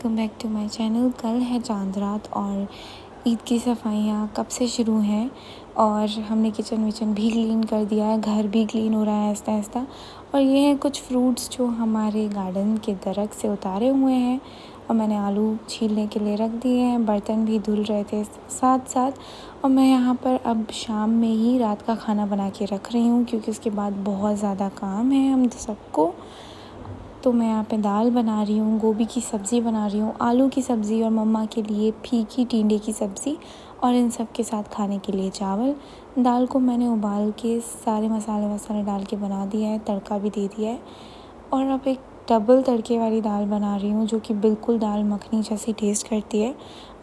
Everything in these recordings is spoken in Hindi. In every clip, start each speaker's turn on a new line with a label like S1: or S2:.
S1: Welcome back to my channel. कल है चांद रात और ईद की सफाइयाँ कब से शुरू हैं और हमने किचन विचन भी क्लीन कर दिया है, घर भी क्लीन हो रहा है आहिस्ता आहिस्ता। और ये हैं कुछ फ्रूट्स जो हमारे गार्डन के दरख्त से उतारे हुए हैं और मैंने आलू छीलने के लिए रख दिए हैं। बर्तन भी धुल रहे थे साथ साथ। और मैं यहाँ पर अब शाम में ही रात का खाना बना के रख रही हूँ क्योंकि उसके बाद बहुत ज़्यादा काम है हम सबको। तो मैं यहाँ पे दाल बना रही हूँ, गोभी की सब्ज़ी बना रही हूँ, आलू की सब्ज़ी और मम्मा के लिए फीकी टिंडे की सब्ज़ी और इन सब के साथ खाने के लिए चावल। दाल को मैंने उबाल के सारे मसाले वसाले डाल के बना दिया है, तड़का भी दे दिया है। और अब एक डबल तड़के वाली दाल बना रही हूँ जो कि बिल्कुल दाल मखनी जैसी टेस्ट करती है।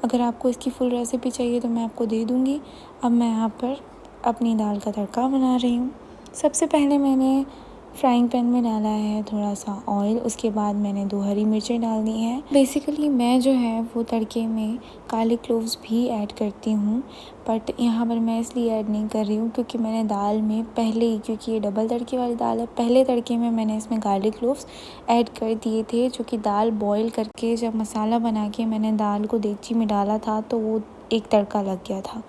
S1: अगर आपको इसकी फुल रेसिपी चाहिए तो मैं आपको दे दूँगी। अब मैं यहाँ पर अपनी दाल का तड़का बना रही हूँ। सबसे पहले मैंने फ्राइंग पैन में डाला है थोड़ा सा ऑयल, उसके बाद मैंने 2 हरी मिर्चें डाल दी हैं। बेसिकली मैं जो है वो तड़के में काले क्लोव्स भी ऐड करती हूँ, बट यहाँ पर मैं इसलिए ऐड नहीं कर रही हूँ क्योंकि मैंने दाल में पहले ही, क्योंकि ये डबल तड़के वाली दाल है, पहले तड़के में मैंने इसमें गार्लिक क्लोव्स ऐड कर दिए थे। जो कि दाल बॉईल करके जब मसाला बना के मैंने दाल को देगची में डाला था तो वो एक तड़का लग गया था।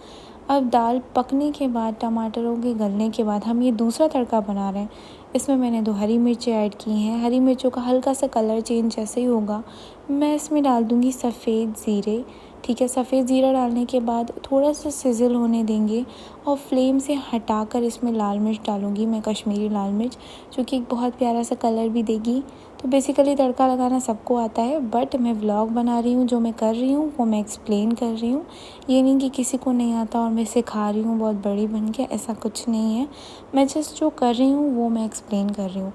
S1: अब दाल पकने के बाद, टमाटरों के गलने के बाद हम ये दूसरा तड़का बना रहे हैं। इसमें मैंने 2 हरी मिर्चें ऐड की हैं। हरी मिर्चों का हल्का सा कलर चेंज जैसे ही होगा मैं इसमें डाल दूँगी सफ़ेद ज़ीरे। ठीक है, सफ़ेद ज़ीरा डालने के बाद थोड़ा सा सिज़ल होने देंगे और फ्लेम से हटाकर इसमें लाल मिर्च डालूँगी मैं, कश्मीरी लाल मिर्च, जो कि एक बहुत प्यारा सा कलर भी देगी। तो बेसिकली तड़का लगाना सबको आता है, बट मैं व्लॉग बना रही हूँ, जो मैं कर रही हूँ वो मैं एक्सप्लेन कर रही हूँ। ये नहीं कि किसी को नहीं आता और मैं सिखा रही हूँ बहुत बड़ी बन के, ऐसा कुछ नहीं है। मैं जस्ट जो कर रही हूँ वो मैं एक्सप्लेन कर रही हूँ।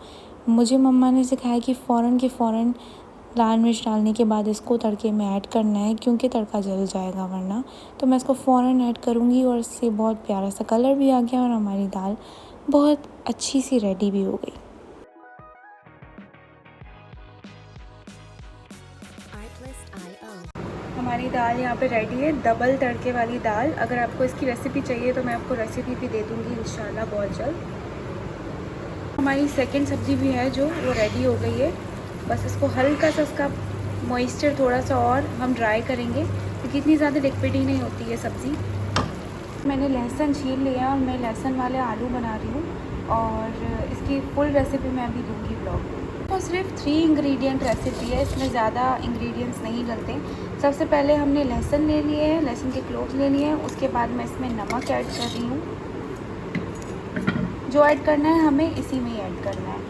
S1: मुझे मम्मा ने सिखाया कि फ़ौरन के फ़ौरन लाल मिर्च डालने के बाद इसको तड़के में ऐड करना है क्योंकि तड़का जल जाएगा वरना। तो मैं इसको फ़ौरन ऐड करूँगी और इससे बहुत प्यारा सा कलर भी आ गया और हमारी दाल बहुत अच्छी सी रेडी भी हो गई। हमारी दाल यहाँ पे रेडी है, डबल तड़के वाली दाल। अगर आपको इसकी रेसिपी चाहिए तो मैं आपको रेसिपी भी दे दूँगी इंशाल्लाह बहुत जल्द। हमारी सेकंड सब्ज़ी भी है जो वो रेडी हो गई है। बस इसको हल्का सा, इसका मॉइस्चर थोड़ा सा और हम ड्राई करेंगे क्योंकि इतनी ज़्यादा लिक्विडी नहीं होती है सब्ज़ी। मैंने लहसुन छील लिया और मैं लहसुन वाले आलू बना रही हूँ और इसकी फुल रेसिपी मैं अभी दूँगी ब्लॉग में। तो सिर्फ 3 इंग्रेडिएंट रेसिपी है, इसमें ज़्यादा इंग्रेडिएंट्स नहीं डलते। सबसे पहले हमने लहसुन ले लिए हैं, लहसुन के क्लोव्स ले लिए हैं। उसके बाद मैं इसमें नमक ऐड कर रही हूँ, जो ऐड करना है हमें इसी में ही ऐड करना है।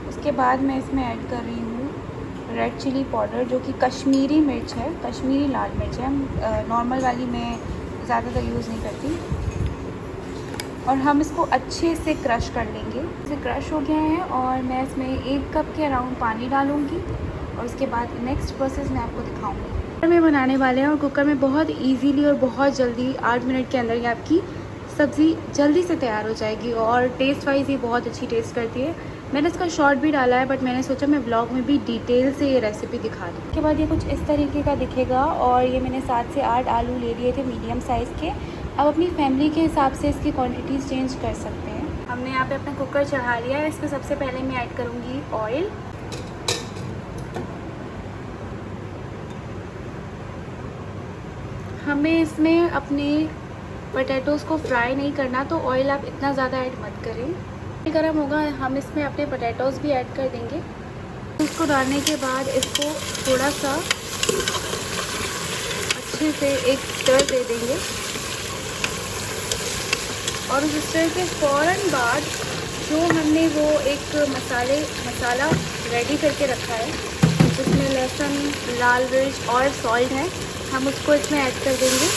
S1: उसके बाद मैं इसमें ऐड कर रही हूँ रेड चिली पाउडर, जो कि कश्मीरी मिर्च है, कश्मीरी लाल मिर्च है। नॉर्मल वाली मैं ज़्यादातर यूज़ नहीं करती। और हम इसको अच्छे से क्रश कर लेंगे। इसे क्रश हो गया है और मैं इसमें 1 कप के अराउंड पानी डालूँगी और उसके बाद नेक्स्ट प्रोसेस मैं आपको दिखाऊँगी। कुकर में बनाने वाले हैं और कुकर में बहुत ईजीली और बहुत जल्दी 8 मिनट के अंदर ही आपकी सब्ज़ी जल्दी से तैयार हो जाएगी और टेस्ट वाइज ये बहुत अच्छी टेस्ट करती है। मैंने इसका शॉर्ट भी डाला है, बट मैंने सोचा मैं ब्लॉग में भी डिटेल से ये रेसिपी दिखा दूँ। उसके बाद ये कुछ इस तरीके का दिखेगा और ये मैंने 7 से 8 आलू ले लिए थे मीडियम साइज़ के। अब अपनी फैमिली के हिसाब से इसकी क्वांटिटीज़ चेंज कर सकते हैं। हमने यहाँ पे अपना कुकर चढ़ा लिया है। इसमें सबसे पहले मैं ऐड करूँगी ऑयल। हमें इसमें अपने पोटैटोज़ को फ्राई नहीं करना, तो ऑयल आप इतना ज़्यादा ऐड मत करें। गर्म होगा हम इसमें अपने पोटैटोज़ भी ऐड कर देंगे। इसको डालने के बाद इसको थोड़ा सा अच्छे से एक स्टर दे देंगे और उस स्टर के फ़ौरन बाद जो हमने वो एक मसाला रेडी करके रखा है जिसमें लहसुन, लाल मिर्च और सॉल्ट है, हम उसको इसमें ऐड कर देंगे।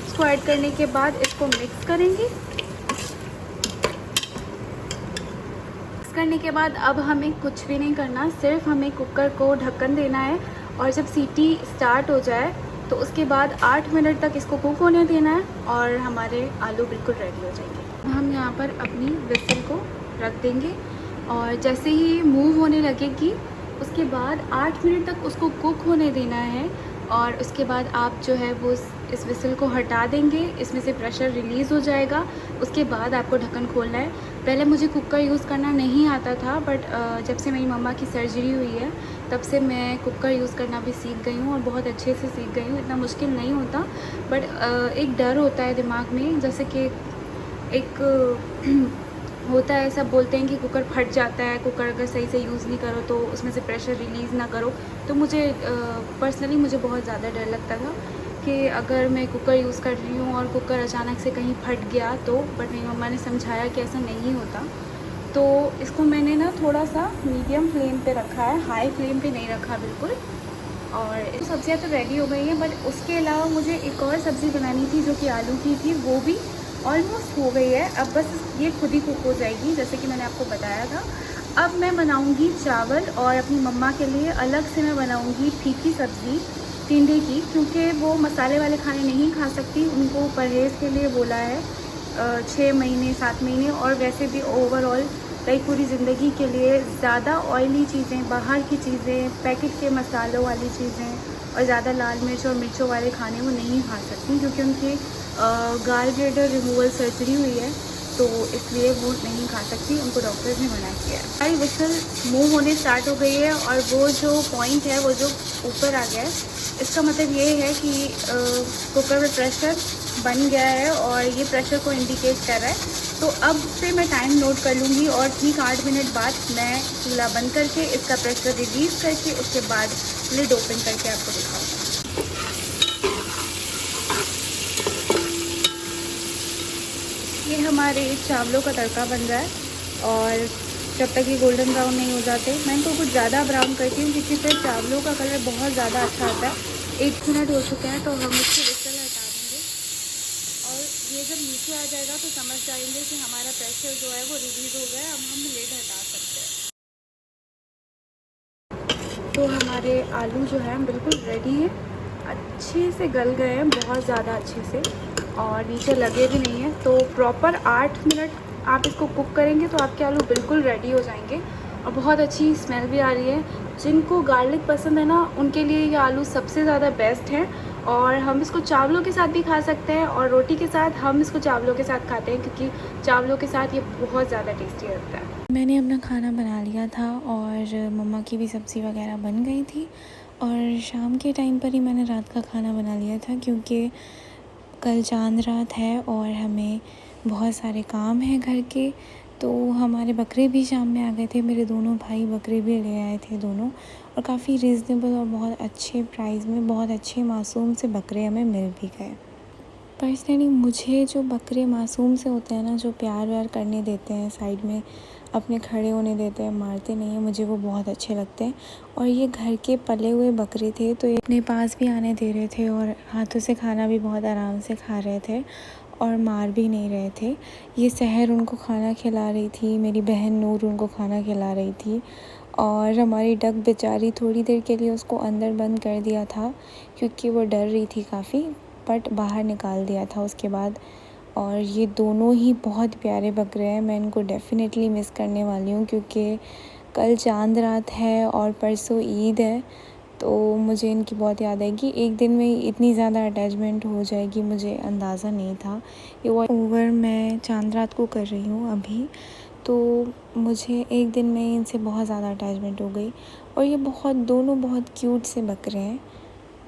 S1: इसको ऐड करने के बाद इसको मिक्स करेंगे। मिक्स करने के बाद अब हमें कुछ भी नहीं करना, सिर्फ हमें कुकर को ढक्कन देना है और जब सीटी स्टार्ट हो जाए तो उसके बाद 8 मिनट तक इसको कुक होने देना है और हमारे आलू बिल्कुल रेडी हो जाएंगे। हम यहाँ पर अपनी विसल को रख देंगे और जैसे ही मूव होने लगेगी उसके बाद 8 मिनट तक उसको कुक होने देना है। और उसके बाद आप जो है वो इस विसल को हटा देंगे, इसमें से प्रेशर रिलीज़ हो जाएगा। उसके बाद आपको ढक्कन खोलना है। पहले मुझे कुकर यूज़ करना नहीं आता था, बट जब से मेरी मम्मा की सर्जरी हुई है तब से मैं कुकर यूज़ करना भी सीख गई हूँ और बहुत अच्छे से सीख गई हूँ। इतना मुश्किल नहीं होता, बट एक डर होता है दिमाग में, जैसे कि एक होता है, सब बोलते हैं कि कुकर फट जाता है, कुकर अगर सही से यूज़ नहीं करो तो उसमें से प्रेशर रिलीज़ ना करो। तो मुझे पर्सनली मुझे बहुत ज़्यादा डर लगता था कि अगर मैं कुकर यूज़ कर रही हूँ और कुकर अचानक से कहीं फट गया तो, बट मेरी मम्मा ने समझाया कि ऐसा नहीं होता। तो इसको मैंने ना थोड़ा सा मीडियम फ्लेम पे रखा है, हाई फ्लेम पे नहीं रखा बिल्कुल। और सब्ज़ियाँ तो रेडी हो गई हैं, बट उसके अलावा मुझे एक और सब्ज़ी बनानी थी जो कि आलू की थी, वो भी ऑलमोस्ट हो गई है। अब बस ये खुद ही कुक हो जाएगी, जैसे कि मैंने आपको बताया था। अब मैं बनाऊंगी चावल और अपनी मम्मा के लिए अलग से मैं बनाऊंगी फीकी सब्ज़ी टिंडे की, क्योंकि वो मसाले वाले खाने नहीं खा सकती। उनको परहेज़ के लिए बोला है 6 महीने 7 महीने, और वैसे भी ओवरऑल लाइक पूरी ज़िंदगी के लिए ज़्यादा ऑयली चीज़ें, बाहर की चीज़ें, पैकेट के मसालों वाली चीज़ें और ज़्यादा लाल मिर्च और मिर्चों वाले खाने वो नहीं खा सकती, क्योंकि उनकी गाल ब्लैडर रिमूवल सर्जरी हुई है, तो इसलिए वो नहीं खा सकती। उनको डॉक्टर्स ने मना किया है। हमारी विसल मूव होने स्टार्ट हो गई है और वो जो पॉइंट है वो जो ऊपर आ गया है, इसका मतलब ये है कि कुकर में प्रेशर बन गया है और ये प्रेशर को इंडिकेट कर रहा है। तो अब से मैं टाइम नोट कर लूँगी और ठीक 8 मिनट बाद मैं चूल्हा बंद करके इसका प्रेशर रिलीज़ करके उसके बाद लिड ओपन करके आपको दिखाऊँगी। ये हमारे चावलों का तड़का बन रहा है और जब तक ये गोल्डन ब्राउन नहीं हो जाते, मैं इनको कुछ ज़्यादा ब्राउन करती हूँ क्योंकि फिर चावलों का कलर बहुत ज़्यादा अच्छा आता है। 1 मिनट हो चुका है तो हम इसकी विसल हटा देंगे और ये जब नीचे आ जाएगा तो समझ जाएंगे कि हमारा प्रेशर जो है वो रिलीज़ हो गया है। अब हम लिड हटा सकते हैं। तो हमारे आलू जो है बिल्कुल रेडी है, अच्छे से गल गए हैं, बहुत ज़्यादा अच्छे से, और नीचे लगे भी नहीं हैं। तो प्रॉपर 8 मिनट आप इसको कुक करेंगे तो आपके आलू बिल्कुल रेडी हो जाएंगे और बहुत अच्छी स्मेल भी आ रही है। जिनको गार्लिक पसंद है ना, उनके लिए ये आलू सबसे ज़्यादा बेस्ट है। और हम इसको चावलों के साथ भी खा सकते हैं और रोटी के साथ। हम इसको चावलों के साथ खाते हैं क्योंकि चावलों के साथ ये बहुत ज़्यादा टेस्टी लगता है। मैंने अपना खाना बना लिया था और मम्मा की भी सब्ज़ी वगैरह बन गई थी और शाम के टाइम पर ही मैंने रात का खाना बना लिया था, क्योंकि कल चांद रात है और हमें बहुत सारे काम हैं घर के। तो हमारे बकरे भी शाम में आ गए थे, मेरे दोनों भाई बकरे भी ले आए थे दोनों, और काफ़ी रीज़नेबल और बहुत अच्छे प्राइस में बहुत अच्छे मासूम से बकरे हमें मिल भी गए। पर्सनली मुझे जो बकरे मासूम से होते हैं ना, जो प्यार व्यार करने देते हैं, साइड में अपने खड़े होने देते हैं, मारते नहीं हैं, मुझे वो बहुत अच्छे लगते हैं। और ये घर के पले हुए बकरे थे तो ये अपने पास भी आने दे रहे थे और हाथों से खाना भी बहुत आराम से खा रहे थे और मार भी नहीं रहे थे। ये सहर उनको खाना खिला रही थी, मेरी बहन नूर उनको खाना खिला रही थी, और हमारी डक बेचारी थोड़ी देर के लिए उसको अंदर बंद कर दिया था क्योंकि वो डर रही थी काफ़ी, बट बाहर निकाल दिया था उसके बाद। और ये दोनों ही बहुत प्यारे बकरे हैं, मैं इनको डेफ़िनेटली मिस करने वाली हूँ क्योंकि कल चांद रात है और परसों ईद है, तो मुझे इनकी बहुत याद आएगी। एक दिन में इतनी ज़्यादा अटैचमेंट हो जाएगी मुझे अंदाज़ा नहीं था। ये ओवर मैं चांद रात को कर रही हूँ अभी, तो मुझे एक दिन में इनसे बहुत ज़्यादा अटैचमेंट हो गई और ये दोनों बहुत क्यूट से बकरे हैं।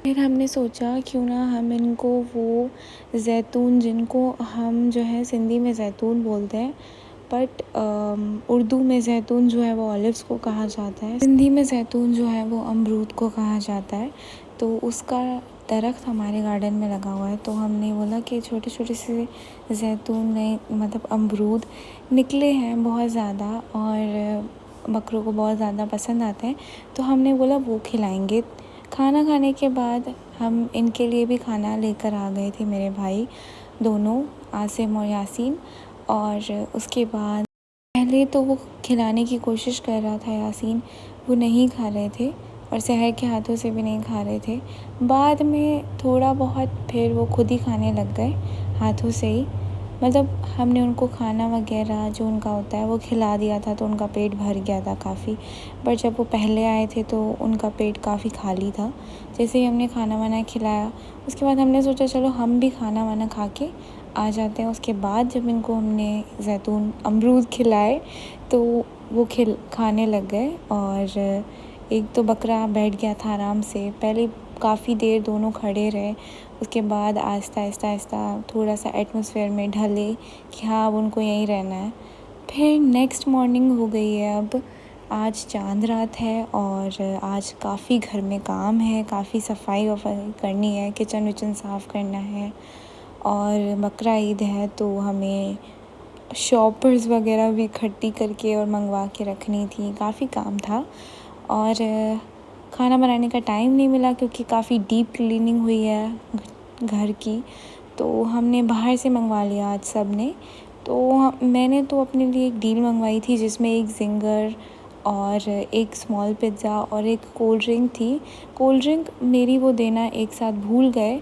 S1: फिर हमने सोचा क्यों ना हम इनको वो ज़ैतून, जिनको हम जो है सिंधी में ज़ैतून बोलते हैं, बट उर्दू में ज़ैतून जो है वो ऑलिव्स को कहा जाता है, सिंधी में ज़ैतून जो है वो अमरूद को कहा जाता है। तो उसका दरख्त हमारे गार्डन में लगा हुआ है, तो हमने बोला कि छोटे छोटे से ज़ैतून नए मतलब अमरूद निकले हैं बहुत ज़्यादा और बकरों को बहुत ज़्यादा पसंद आते हैं, तो हमने बोला वो खिलाएंगे। खाना खाने के बाद हम इनके लिए भी खाना लेकर आ गए थे, मेरे भाई दोनों, आसिम और यासीन। और उसके बाद पहले तो वो खिलाने की कोशिश कर रहा था यासीन, वो नहीं खा रहे थे और सहर के हाथों से भी नहीं खा रहे थे। बाद में थोड़ा बहुत फिर वो खुद ही खाने लग गए हाथों से ही। मतलब हमने उनको खाना वगैरह जो उनका होता है वो खिला दिया था, तो उनका पेट भर गया था काफ़ी। बट जब वो पहले आए थे तो उनका पेट काफ़ी खाली था। जैसे ही हमने खाना वाना खिलाया, उसके बाद हमने सोचा चलो हम भी खाना वाना खा के आ जाते हैं। उसके बाद जब इनको हमने ज़ैतून अमरूद खिलाए तो वो खाने लग गए। और एक तो बकरा बैठ गया था आराम से। पहले काफ़ी देर दोनों खड़े रहे, उसके बाद आहिस्ता थोड़ा सा एटमॉस्फेयर में ढले कि हाँ अब उनको यहीं रहना है। फिर नेक्स्ट मॉर्निंग हो गई है। अब आज चांद रात है और आज काफ़ी घर में काम है, काफ़ी सफाई वफाई करनी है, किचन विचन साफ़ करना है। और बकरा ईद है तो हमें शॉपर्स वगैरह भी इकट्ठी करके और मंगवा के रखनी थी, काफ़ी काम था। और खाना बनाने का टाइम नहीं मिला क्योंकि काफ़ी डीप क्लीनिंग हुई है घर की, तो हमने बाहर से मंगवा लिया आज सब ने। तो मैंने तो अपने लिए एक डील मंगवाई थी जिसमें एक ज़िंगर और एक स्मॉल पिज़्ज़ा और एक कोल्ड ड्रिंक थी। कोल्ड ड्रिंक मेरी वो देना एक साथ भूल गए,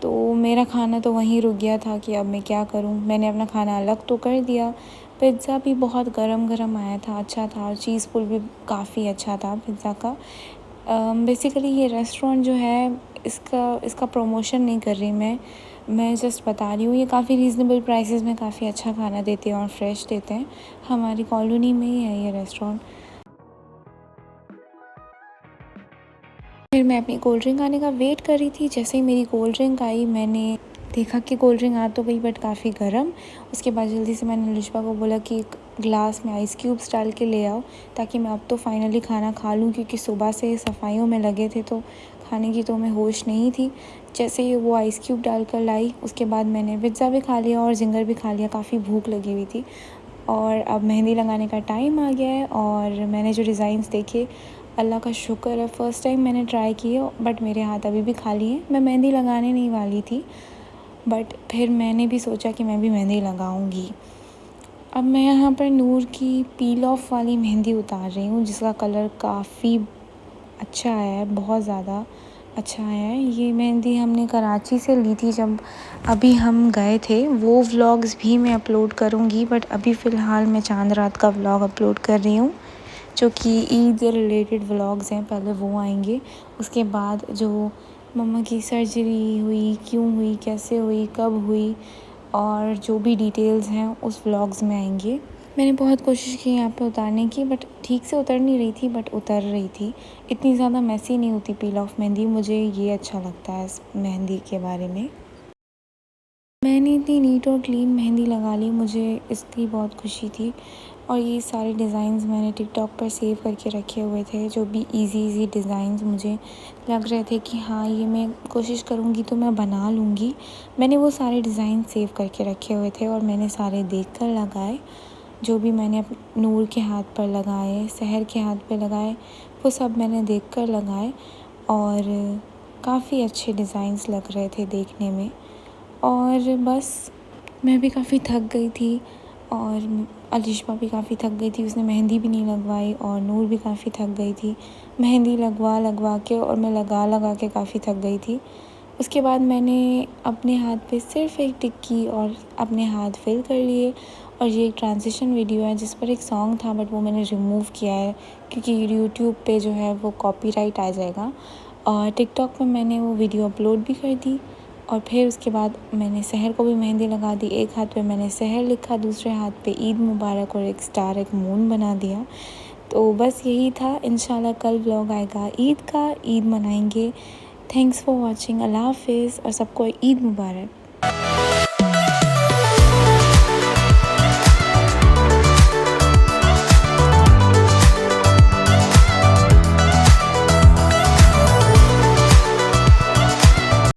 S1: तो मेरा खाना तो वहीं रुक गया था कि अब मैं क्या करूं। मैंने अपना खाना अलग तो कर दिया। पिज़्ज़ा भी बहुत गरम आया था, अच्छा था। और चीज़ पुल भी काफ़ी अच्छा था पिज़्ज़ा का। बेसिकली ये रेस्टोरेंट जो है इसका प्रमोशन नहीं कर रही मैं जस्ट बता रही हूँ। ये काफ़ी रीज़नेबल प्राइसेस में काफ़ी अच्छा खाना देते हैं और फ्रेश देते हैं। हमारी कॉलोनी में ही है ये रेस्टोरेंट। फिर मैं अपनी कोल्ड ड्रिंक आने का वेट कर रही थी। जैसे ही मेरी कोल्ड ड्रिंक आई मैंने देखा कि कोल्ड ड्रिंक आ तो गई बट काफ़ी गर्म। उसके बाद जल्दी से मैंने लिशबा को बोला कि एक ग्लास में आइस क्यूब्स डाल के ले आओ ताकि मैं अब तो फाइनली खाना खा लूँ, क्योंकि सुबह से सफाइयों में लगे थे तो खाने की तो हमें होश नहीं थी। जैसे ही वो आइस क्यूब डाल कर लाई उसके बाद मैंने पिज़्ज़ा भी खा लिया और ज़िंगर भी खा लिया। काफ़ी भूख लगी हुई थी। और अब मेहंदी लगाने का टाइम आ गया है और मैंने जो डिज़ाइंस देखे, अल्लाह का शुक्र है फ़र्स्ट टाइम मैंने ट्राई किए बट मेरे हाथ अभी भी खाली हैं। मैं मेहंदी लगाने नहीं वाली थी बट फिर मैंने भी सोचा कि मैं भी मेहंदी लगाऊंगी। अब मैं यहाँ पर नूर की पील ऑफ वाली मेहंदी उतार रही हूँ जिसका कलर काफ़ी अच्छा है, बहुत ज़्यादा अच्छा है। ये मेहंदी हमने कराची से ली थी जब अभी हम गए थे। वो व्लॉग्स भी मैं अपलोड करूँगी बट अभी फ़िलहाल मैं चांद रात का व्लॉग अपलोड कर रही हूँ जो कि ईद से रिलेटेड व्लॉग्स हैं। पहले वो आएंगे, उसके बाद जो मम्मा की सर्जरी हुई, क्यों हुई, कैसे हुई, कब हुई और जो भी डिटेल्स हैं उस व्लॉग्स में आएंगे। मैंने बहुत कोशिश की यहाँ पे उतारने की बट ठीक से उतर नहीं रही थी, बट उतर रही थी। इतनी ज़्यादा मैसी नहीं होती पील ऑफ मेहंदी। मुझे ये अच्छा लगता है इस मेहंदी के बारे में। मैंने इतनी नीट और क्लीन मेहंदी लगा ली, मुझे इसकी बहुत खुशी थी। और ये सारे डिज़ाइंस मैंने टिकटॉक पर सेव करके रखे हुए थे, जो भी इजी डिज़ाइंस मुझे लग रहे थे कि हाँ ये मैं कोशिश करूँगी तो मैं बना लूँगी। मैंने वो सारे डिज़ाइन सेव करके रखे हुए थे और मैंने सारे देख कर लगाए। जो भी मैंने नूर के हाथ पर लगाए, सहर के हाथ पे लगाए, वो सब मैंने देख कर लगाए और काफ़ी अच्छे डिज़ाइंस लग रहे थे देखने में। और बस मैं भी काफ़ी थक गई थी और अलिशबा भी काफ़ी थक गई थी, उसने मेहंदी भी नहीं लगवाई। और नूर भी काफ़ी थक गई थी मेहंदी लगवा के, और मैं लगा के काफ़ी थक गई थी। उसके बाद मैंने अपने हाथ पे सिर्फ़ एक टिक्की और अपने हाथ फिल कर लिए। और ये एक ट्रांजिशन वीडियो है जिस पर एक सॉन्ग था बट वो मैंने रिमूव किया है क्योंकि यूट्यूब पे जो है वो कॉपीराइट आ जाएगा। और टिकटॉक पे मैंने वो वीडियो अपलोड भी कर दी। और फिर उसके बाद मैंने सहर को भी मेहंदी लगा दी। एक हाथ पे मैंने सहर लिखा, दूसरे हाथ पे ईद मुबारक और एक स्टार, एक मून बना दिया। तो बस यही था। इंशाल्लाह कल व्लॉग आएगा ईद का, ईद मनाएंगे। Thanks for watching. अल्लाह हाफिज़ और सबको ईद मुबारक।